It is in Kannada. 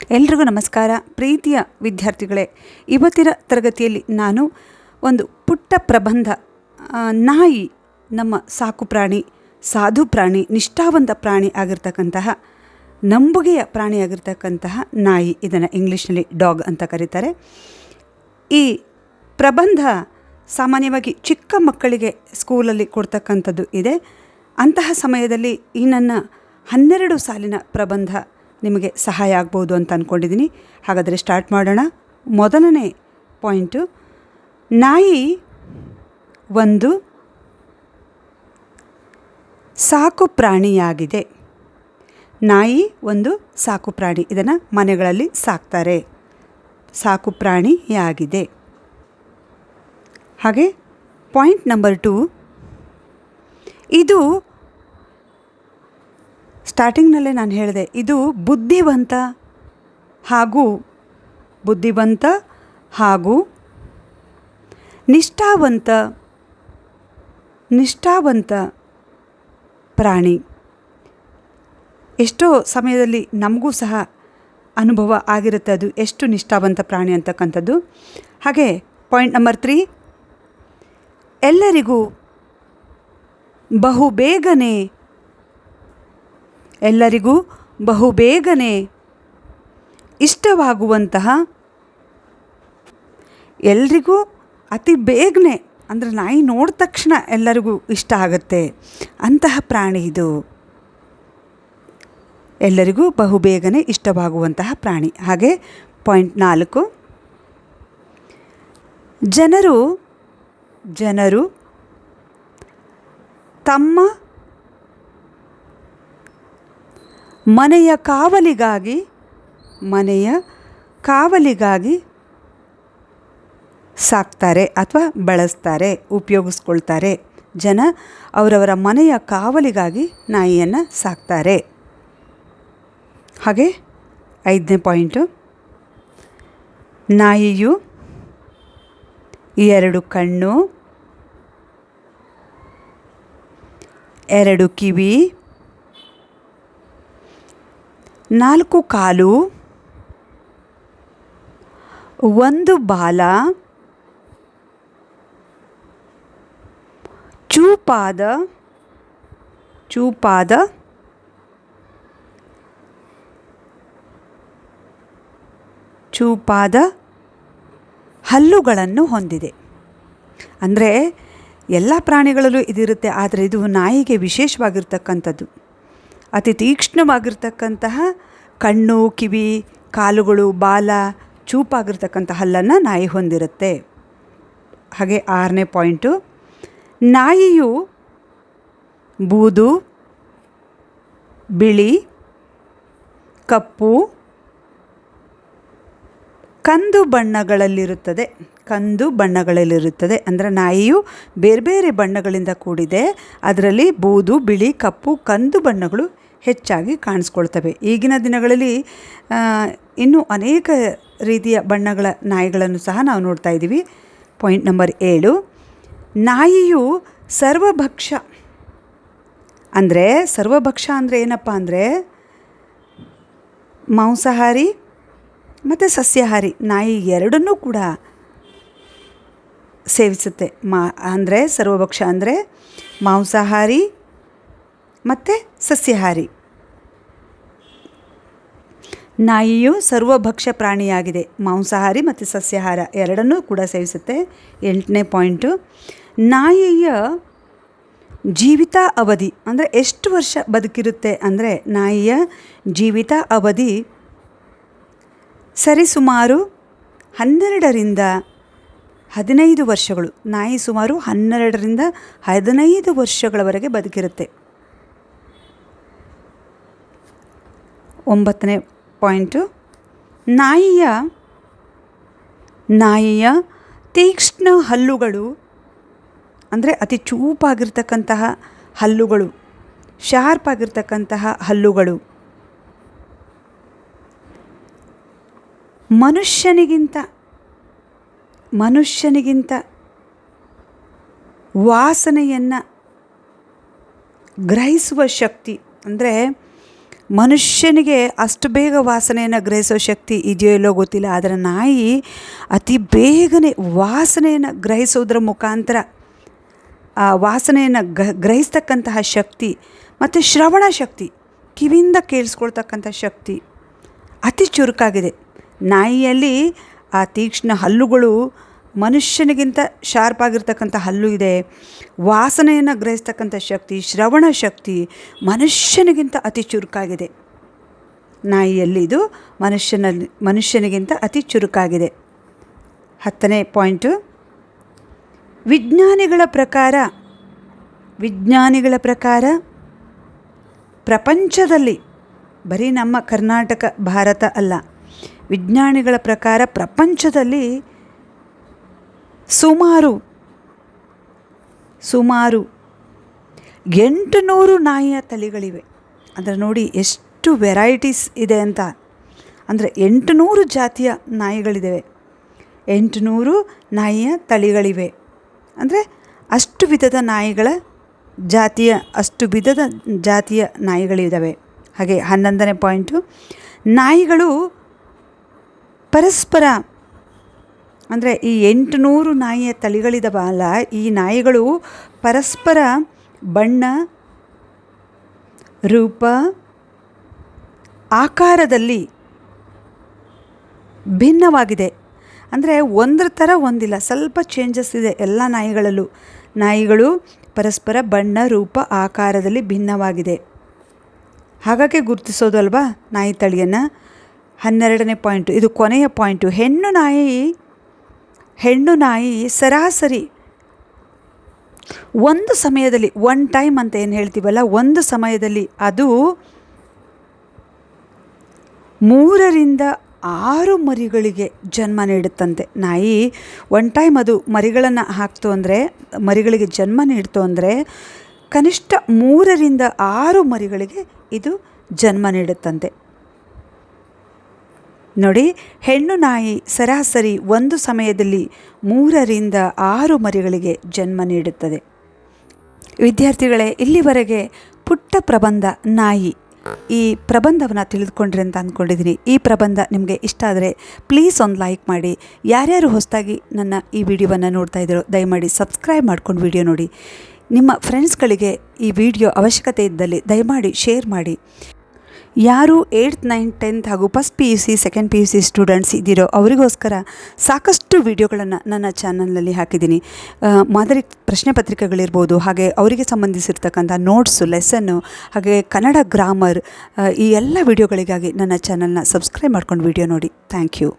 ಎಲ್ರಿಗೂ ನಮಸ್ಕಾರ. ಪ್ರೀತಿಯ ವಿದ್ಯಾರ್ಥಿಗಳೇ, ಇವತ್ತಿನ ತರಗತಿಯಲ್ಲಿ ನಾನು ಒಂದು ಪುಟ್ಟ ಪ್ರಬಂಧ, ನಾಯಿ ನಮ್ಮ ಸಾಕು ಪ್ರಾಣಿ, ಸಾಧು ಪ್ರಾಣಿ, ನಿಷ್ಠಾವಂತ ಪ್ರಾಣಿ ಆಗಿರ್ತಕ್ಕಂತಹ, ನಂಬುಗೆಯ ಪ್ರಾಣಿಯಾಗಿರ್ತಕ್ಕಂತಹ ನಾಯಿ, ಇದನ್ನು ಇಂಗ್ಲೀಷ್ನಲ್ಲಿ ಡಾಗ್ ಅಂತ ಕರೀತಾರೆ. ಈ ಪ್ರಬಂಧ ಸಾಮಾನ್ಯವಾಗಿ ಚಿಕ್ಕ ಮಕ್ಕಳಿಗೆ ಸ್ಕೂಲಲ್ಲಿ ಕೊಡ್ತಕ್ಕಂಥದ್ದು ಇದೆ. ಅಂತಹ ಸಮಯದಲ್ಲಿ ಈ ನನ್ನ 12 ಸಾಲಿನ ಪ್ರಬಂಧ ನಿಮಗೆ ಸಹಾಯ ಆಗ್ಬೋದು ಅಂತ ಅಂದ್ಕೊಂಡಿದ್ದೀನಿ. ಹಾಗಾದರೆ ಸ್ಟಾರ್ಟ್ ಮಾಡೋಣ. ಮೊದಲನೇ ಪಾಯಿಂಟು, ನಾಯಿ ಒಂದು ಸಾಕು ಪ್ರಾಣಿಯಾಗಿದೆ. ನಾಯಿ ಒಂದು ಸಾಕು ಪ್ರಾಣಿ, ಇದನ್ನು ಮನೆಗಳಲ್ಲಿ ಸಾಕ್ತಾರೆ, ಸಾಕು ಪ್ರಾಣಿಯಾಗಿದೆ. ಹಾಗೆ ಪಾಯಿಂಟ್ ನಂಬರ್ 2, ಇದು ಸ್ಟಾರ್ಟಿಂಗ್ನಲ್ಲೇ ನಾನು ಹೇಳಿದೆ, ಇದು ಬುದ್ಧಿವಂತ ಹಾಗೂ ನಿಷ್ಠಾವಂತ ಪ್ರಾಣಿ. ಎಷ್ಟೋ ಸಮಯದಲ್ಲಿ ನಮಗೂ ಸಹ ಅನುಭವ ಆಗಿರುತ್ತೆ ಅದು ಎಷ್ಟು ನಿಷ್ಠಾವಂತ ಪ್ರಾಣಿ ಅಂತಕ್ಕಂಥದ್ದು. ಹಾಗೆ ಪಾಯಿಂಟ್ ನಂಬರ್ 3, ಎಲ್ಲರಿಗೂ ಬಹುಬೇಗನೆ ಇಷ್ಟವಾಗುವಂತಹ, ಎಲ್ರಿಗೂ ಅತಿ ಬೇಗನೆ ಅಂದರೆ ನಾಯಿ ನೋಡಿದ ತಕ್ಷಣ ಎಲ್ಲರಿಗೂ ಇಷ್ಟ ಆಗುತ್ತೆ ಅಂತಹ ಪ್ರಾಣಿ ಇದು. ಎಲ್ಲರಿಗೂ ಬಹುಬೇಗನೆ ಇಷ್ಟವಾಗುವಂತಹ ಪ್ರಾಣಿ. ಹಾಗೆ ಪಾಯಿಂಟ್ 4, ಜನರು ತಮ್ಮ ಮನೆಯ ಕಾವಲಿಗಾಗಿ ಸಾಕ್ತಾರೆ ಅಥವಾ ಬಳಸ್ತಾರೆ, ಉಪಯೋಗಿಸ್ಕೊಳ್ತಾರೆ. ಜನ ಅವರವರ ಮನೆಯ ಕಾವಲಿಗಾಗಿ ನಾಯಿಯನ್ನು ಸಾಕ್ತಾರೆ. ಹಾಗೆ 5ನೇ ಪಾಯಿಂಟು, ನಾಯಿಯು 2 ಕಣ್ಣು, 2 ಕಿವಿ, 4 ಕಾಲು, 1 ಬಾಲ, ಚೂಪಾದ ಹಲ್ಲುಗಳನ್ನು ಹೊಂದಿದೆ. ಅಂದರೆ ಎಲ್ಲ ಪ್ರಾಣಿಗಳಲ್ಲೂ ಇದಿರುತ್ತೆ, ಆದರೆ ಇದು ನಾಯಿಗೆ ವಿಶೇಷವಾಗಿರ್ತಕ್ಕಂಥದ್ದು. ಅತಿ ತೀಕ್ಷ್ಣವಾಗಿರ್ತಕ್ಕಂತಹ ಕಣ್ಣು, ಕಿವಿ, ಕಾಲುಗಳು, ಬಾಲ, ಚೂಪಾಗಿರ್ತಕ್ಕಂಥ ಹಲ್ಲನ್ನು ನಾಯಿ ಹೊಂದಿರುತ್ತೆ. ಹಾಗೆ 6ನೇ ಪಾಯಿಂಟು, ನಾಯಿಯು ಬೂದು, ಬಿಳಿ, ಕಪ್ಪು, ಕಂದು ಬಣ್ಣಗಳಲ್ಲಿರುತ್ತದೆ. ಅಂದರೆ ನಾಯಿಯು ಬೇರೆ ಬೇರೆ ಬಣ್ಣಗಳಿಂದ ಕೂಡಿದೆ. ಅದರಲ್ಲಿ ಬೂದು, ಬಿಳಿ, ಕಪ್ಪು, ಕಂದು ಬಣ್ಣಗಳು ಹೆಚ್ಚಾಗಿ ಕಾಣಿಸ್ಕೊಳ್ತವೆ. ಈಗಿನ ದಿನಗಳಲ್ಲಿ ಇನ್ನೂ ಅನೇಕ ರೀತಿಯ ಬಣ್ಣಗಳ ನಾಯಿಗಳನ್ನು ಸಹ ನಾವು ನೋಡ್ತಾ ಇದ್ದೀವಿ. ಪಾಯಿಂಟ್ ನಂಬರ್ 7, ನಾಯಿಯು ಸರ್ವಭಕ್ಷ ಅಂದರೆ ಏನಪ್ಪ ಅಂದರೆ ಮಾಂಸಾಹಾರಿ ಮತ್ತು ಸಸ್ಯಾಹಾರಿ, ನಾಯಿ ಎರಡನ್ನೂ ಕೂಡ ಸೇವಿಸುತ್ತೆ. ಅಂದರೆ ಸರ್ವಭಕ್ಷ ಅಂದರೆ ಮಾಂಸಾಹಾರಿ ಮತ್ತು ಸಸ್ಯಾಹಾರಿ. ನಾಯಿಯು ಸರ್ವಭಕ್ಷ ಪ್ರಾಣಿಯಾಗಿದೆ, ಮಾಂಸಾಹಾರಿ ಮತ್ತು ಸಸ್ಯಾಹಾರ ಎರಡನ್ನೂ ಕೂಡ ಸೇವಿಸುತ್ತೆ. 8ನೇ ಪಾಯಿಂಟು, ನಾಯಿಯ ಜೀವಿತ ಅವಧಿ ಅಂದರೆ ಎಷ್ಟು ವರ್ಷ ಬದುಕಿರುತ್ತೆ ಅಂದರೆ ನಾಯಿಯ ಜೀವಿತ ಅವಧಿ ಸರಿಸುಮಾರು 12ರಿಂದ 15 ವರ್ಷಗಳು. ನಾಯಿ ಸುಮಾರು 12ರಿಂದ 15 ವರ್ಷಗಳವರೆಗೆ ಬದುಕಿರುತ್ತೆ. 9ನೇ ಪಾಯಿಂಟು, ನಾಯಿಯ ತೀಕ್ಷ್ಣ ಹಲ್ಲುಗಳು ಅಂದರೆ ಅತಿ ಚೂಪಾಗಿರ್ತಕ್ಕಂತಹ ಹಲ್ಲುಗಳು, ಶಾರ್ಪ್ ಆಗಿರ್ತಕ್ಕಂತಹ ಹಲ್ಲುಗಳು ಮನುಷ್ಯನಿಗಿಂತ ವಾಸನೆಯನ್ನು ಗ್ರಹಿಸುವ ಶಕ್ತಿ, ಅಂದರೆ ಮನುಷ್ಯನಿಗೆ ಅಷ್ಟು ಬೇಗ ವಾಸನೆಯನ್ನು ಗ್ರಹಿಸೋ ಶಕ್ತಿ ಇದೆಯೋ ಇಲ್ಲೋ ಗೊತ್ತಿಲ್ಲ, ಆದರೆ ನಾಯಿ ಅತಿ ಬೇಗನೆ ವಾಸನೆಯನ್ನು ಗ್ರಹಿಸೋದ್ರ ಮುಖಾಂತರ ಆ ವಾಸನೆಯನ್ನು ಗ್ರಹಿಸ್ತಕ್ಕಂತಹ ಶಕ್ತಿ ಮತ್ತು ಶ್ರವಣ ಶಕ್ತಿ, ಕಿವಿಯಿಂದ ಕೇಳಿಸ್ಕೊಳ್ತಕ್ಕಂಥ ಶಕ್ತಿ ಅತಿ ಚುರುಕಾಗಿದೆ. ನಾಯಿಯಲ್ಲಿ ಆ ತೀಕ್ಷ್ಣ ಹಲ್ಲುಗಳು ಮನುಷ್ಯನಿಗಿಂತ ಶಾರ್ಪ್ ಆಗಿರ್ತಕ್ಕಂಥ ಹಲ್ಲು ಇದೆ. ವಾಸನೆಯನ್ನು ಗ್ರಹಿಸ್ತಕ್ಕಂಥ ಶಕ್ತಿ, ಶ್ರವಣ ಶಕ್ತಿ ಮನುಷ್ಯನಿಗಿಂತ ಅತಿ ಚುರುಕಾಗಿದೆ. ನಾಯಿಯಲ್ಲಿ ಇದು ಮನುಷ್ಯನಿಗಿಂತ ಅತಿ ಚುರುಕಾಗಿದೆ. 10ನೇ ಪಾಯಿಂಟು, ವಿಜ್ಞಾನಿಗಳ ಪ್ರಕಾರ ಪ್ರಪಂಚದಲ್ಲಿ, ಬರೀ ನಮ್ಮ ಕರ್ನಾಟಕ ಭಾರತ ಅಲ್ಲ, ವಿಜ್ಞಾನಿಗಳ ಪ್ರಕಾರ ಪ್ರಪಂಚದಲ್ಲಿ ಸುಮಾರು 800 ನಾಯಿಯ ತಳಿಗಳಿವೆ. ಅಂದರೆ ನೋಡಿ ಎಷ್ಟು ವೆರೈಟೀಸ್ ಇದೆ ಅಂತ. ಅಂದರೆ 800 ಜಾತಿಯ ನಾಯಿಗಳಿವೆ, 800 ನಾಯಿಯ ತಳಿಗಳಿವೆ. ಅಂದರೆ ಅಷ್ಟು ವಿಧದ ಜಾತಿಯ ನಾಯಿಗಳಿದ್ದಾವೆ. ಹಾಗೆ 11ನೇ ಪಾಯಿಂಟು, ನಾಯಿಗಳು ಪರಸ್ಪರ, ಅಂದರೆ ಈ 800 ನಾಯಿಯ ತಳಿಗಳಿದಾವಲ್ಲ, ಈ ನಾಯಿಗಳು ಪರಸ್ಪರ ಬಣ್ಣ, ರೂಪ, ಆಕಾರದಲ್ಲಿ ಭಿನ್ನವಾಗಿದೆ. ಅಂದರೆ ಒಂದರ ಥರ ಒಂದಿಲ್ಲ, ಸ್ವಲ್ಪ ಚೇಂಜಸ್ ಇದೆ ಎಲ್ಲ ನಾಯಿಗಳಲ್ಲೂ. ನಾಯಿಗಳು ಪರಸ್ಪರ ಬಣ್ಣ, ರೂಪ, ಆಕಾರದಲ್ಲಿ ಭಿನ್ನವಾಗಿದೆ. ಹಾಗಾಗಿ ಗುರುತಿಸೋದು ಅಲ್ವಾ ನಾಯಿ ತಳಿಯನ್ನು. 12ನೇ ಪಾಯಿಂಟು, ಇದು ಕೊನೆಯ ಪಾಯಿಂಟು, ಹೆಣ್ಣು ನಾಯಿ ಸರಾಸರಿ ಒಂದು ಸಮಯದಲ್ಲಿ, ಒನ್ ಟೈಮ್ ಅಂತ ಏನು ಹೇಳ್ತೀವಲ್ಲ, ಒಂದು ಸಮಯದಲ್ಲಿ ಅದು 3 ರಿಂದ 6 ಮರಿಗಳಿಗೆ ಜನ್ಮ ನೀಡುತ್ತಂತೆ. ನಾಯಿ ಒನ್ ಟೈಮ್ ಅದು ಮರಿಗಳಿಗೆ ಜನ್ಮ ನೀಡ್ತು ಅಂದರೆ ಕನಿಷ್ಠ 3 ರಿಂದ 6 ಮರಿಗಳಿಗೆ ಇದು ಜನ್ಮ ನೀಡುತ್ತಂತೆ. ನೋಡಿ, ಹೆಣ್ಣು ನಾಯಿ ಸರಾಸರಿ ಒಂದು ಸಮಯದಲ್ಲಿ 3 ರಿಂದ 6 ಮರಿಗಳಿಗೆ ಜನ್ಮ ನೀಡುತ್ತದೆ. ವಿದ್ಯಾರ್ಥಿಗಳೇ, ಇಲ್ಲಿವರೆಗೆ ಪುಟ್ಟ ಪ್ರಬಂಧ ನಾಯಿ, ಈ ಪ್ರಬಂಧವನ್ನು ತಿಳಿದುಕೊಂಡ್ರಿ ಅಂತ ಅಂದ್ಕೊಂಡಿದ್ದೀನಿ. ಈ ಪ್ರಬಂಧ ನಿಮಗೆ ಇಷ್ಟ ಆದರೆ ಪ್ಲೀಸ್ ಒಂದು ಲೈಕ್ ಮಾಡಿ. ಯಾರ್ಯಾರು ಹೊಸದಾಗಿ ನನ್ನ ಈ ವಿಡಿಯೋವನ್ನು ನೋಡ್ತಾ ಇದ್ದಾರೋ ದಯಮಾಡಿ ಸಬ್ಸ್ಕ್ರೈಬ್ ಮಾಡ್ಕೊಂಡು ವಿಡಿಯೋ ನೋಡಿ. ನಿಮ್ಮ ಫ್ರೆಂಡ್ಸ್ಗಳಿಗೆ ಈ ವಿಡಿಯೋ ಅವಶ್ಯಕತೆ ಇದ್ದಲ್ಲಿ ದಯಮಾಡಿ ಶೇರ್ ಮಾಡಿ. ಯಾರು 8th 9th 10th ಹಾಗೂ first PUC second PUC students ಇದ್ದೀರೋ ಅವರಿಗೋಸ್ಕರ ಸಾಕಷ್ಟು ವಿಡಿಯೋಗಳನ್ನು ನನ್ನ ಚಾನಲ್ನಲ್ಲಿ ಹಾಕಿದ್ದೀನಿ. ಮಾದರಿ ಪ್ರಶ್ನೆ ಪತ್ರಿಕೆಗಳಿರ್ಬೋದು, ಹಾಗೆ ಅವರಿಗೆ ಸಂಬಂಧಿಸಿರ್ತಕ್ಕಂಥ ನೋಟ್ಸು, ಲೆಸನ್ನು, ಹಾಗೆ ಕನ್ನಡ ಗ್ರಾಮರ್, ಈ ಎಲ್ಲ ವಿಡಿಯೋಗಳಿಗಾಗಿ ನನ್ನ ಚಾನಲ್ನ ಸಬ್ಸ್ಕ್ರೈಬ್ ಮಾಡ್ಕೊಂಡು ವಿಡಿಯೋ ನೋಡಿ. Thank you.